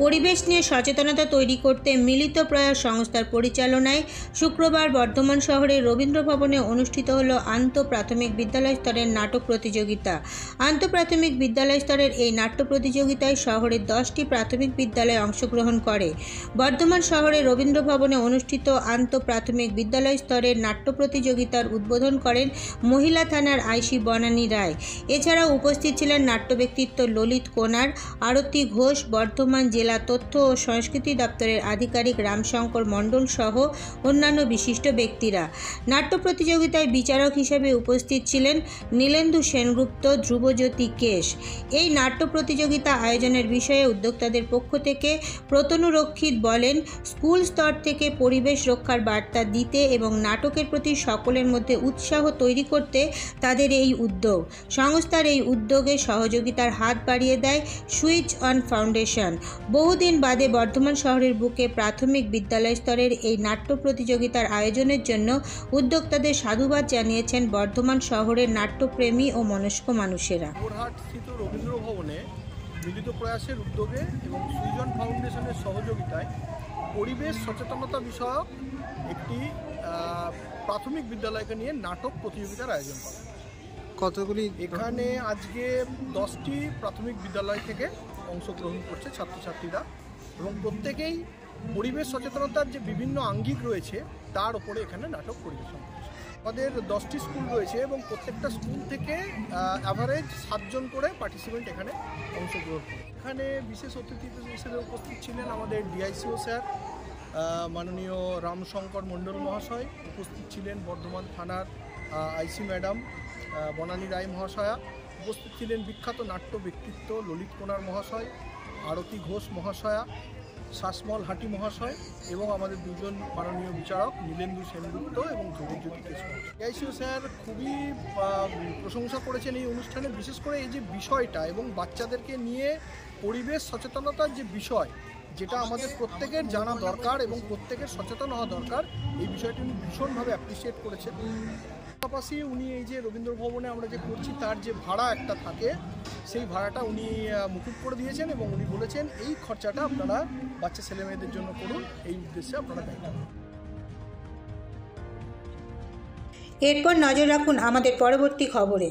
পরিবেশ নিয়ে সচেতনতা তৈরি করতে মিলিত প্রয়াস সংস্থার পরিচালনায় শুক্রবার বর্ধমান শহরের রবীন্দ্র ভবনে অনুষ্ঠিত হলো আন্তঃপ্রাথমিক বিদ্যালয় স্তরের নাটক প্রতিযোগিতা। আন্তঃপ্রাথমিক বিদ্যালয় স্তরের এই নাট্য প্রতিযোগিতায় শহরের 10টি প্রাথমিক বিদ্যালয় অংশগ্রহণ করে। বর্ধমান শহরের রবীন্দ্র ভবনে অনুষ্ঠিত আন্তঃপ্রাথমিক বিদ্যালয় স্তরের নাট্য প্রতিযোগিতার উদ্বোধন করেন মহিলা থানার আইসি বনানী রায়। এছাড়াও উপস্থিত ছিলেন নাট্য ব্যক্তিত্ব ললিত কোনার, আরতি ঘোষ, বর্ধমান জেলা তথ্য ও সংস্কৃতি দপ্তরের আধিকারিক রামশঙ্কর মণ্ডল সহ অন্যান্য বিশিষ্ট ব্যক্তিরা। নাট্য প্রতিযোগিতায় বিচারক হিসেবে উপস্থিত ছিলেন নীলেন্দু সেনগুপ্ত, ধ্রুবজ্যোতি কেশ। এই নাট্য প্রতিযোগিতা আয়োজনের বিষয়ে উদ্যোক্তাদের পক্ষ থেকে প্রতনু রক্ষিত বলেন, স্কুল স্তর থেকে পরিবেশ রক্ষার বার্তা দিতে এবং নাটকের প্রতি সকলের মধ্যে উৎসাহ তৈরি করতে তাদের এই উদ্যোগ। সংস্থার এই উদ্যোগে সহযোগিতার হাত বাড়িয়ে দেয় সুইচ অন ফাউন্ডেশন। বহুদিন বাদে বর্ধমান শহরের বুকে প্রাথমিক বিদ্যালয় স্তরের এই নাট্য প্রতিযোগিতার আয়োজনের জন্য উদ্যোক্তাদের সাধুবাদ জানিয়েছেন বর্ধমান শহরের নাট্যপ্রেমী ও মনস্ক মানুষেরা। স্থিত রবীন্দ্র ভবনে মিলিত প্রয়াসের উদ্যোগে এবং সুইচ অন ফাউন্ডেশনের সহযোগিতায় পরিবেশ সচেতনতা বিষয়ক একটি প্রাথমিক বিদ্যালয়কে নিয়ে নাটক প্রতিযোগিতার আয়োজন করা। কতগুলি এখানে আজকে 10টি প্রাথমিক বিদ্যালয় থেকে অংশগ্রহণ করছে ছাত্রছাত্রীরা এবং প্রত্যেকেই পরিবেশ সচেতনতার যে বিভিন্ন আঙ্গিক রয়েছে তার উপরে এখানে নাটক পরিবেশন করছে। আমাদের 10টি স্কুল রয়েছে এবং প্রত্যেকটা স্কুল থেকে অ্যাভারেজ 7 জন করে পার্টিসিপেন্ট এখানে অংশগ্রহণ করে। এখানে বিশেষ অতিথি হিসেবে উপস্থিত ছিলেন আমাদের ডিআইসিও স্যার মাননীয় রামশঙ্কর মণ্ডল মহাশয়, উপস্থিত ছিলেন বর্ধমান থানার আইসি ম্যাডাম বনানী রায় মহাশয়া, উপস্থিত ছিলেন বিখ্যাত নাট্য ব্যক্তিত্ব ললিত কোনার মহাশয়, আরতি ঘোষ মহাশয়া, শাসমল হাটি মহাশয় এবং আমাদের দুজন মাননীয় বিচারক নীলেন্দু সেনগুপ্ত এবং ধ্রুবজ্যোতি কেশ। ডিআইসিও স্যার খুবই প্রশংসা করেছেন এই অনুষ্ঠানে, বিশেষ করে এই যে বিষয়টা এবং বাচ্চাদেরকে নিয়ে পরিবেশ সচেতনতার যে বিষয়, যেটা আমাদের প্রত্যেকের জানা দরকার এবং প্রত্যেকের সচেতন হওয়া দরকার, এই বিষয়টি উনি ভীষণভাবে অ্যাপ্রিসিয়েট করেছেন। পাশাপাশি উনি এই যে রবীন্দ্র ভবনে আমরা যে করছি তার যে ভাড়া একটা থাকে, সেই ভাড়াটা উনি মুকুব করে দিয়েছেন এবং উনি বলেছেন এই খরচাটা আপনারা বাচ্চা ছেলেমেয়েদের জন্য করুন, এই উদ্দেশ্যে আপনারা দায়িত্ব করুন। এরপর নজর রাখুন আমাদের পরবর্তী খবরে।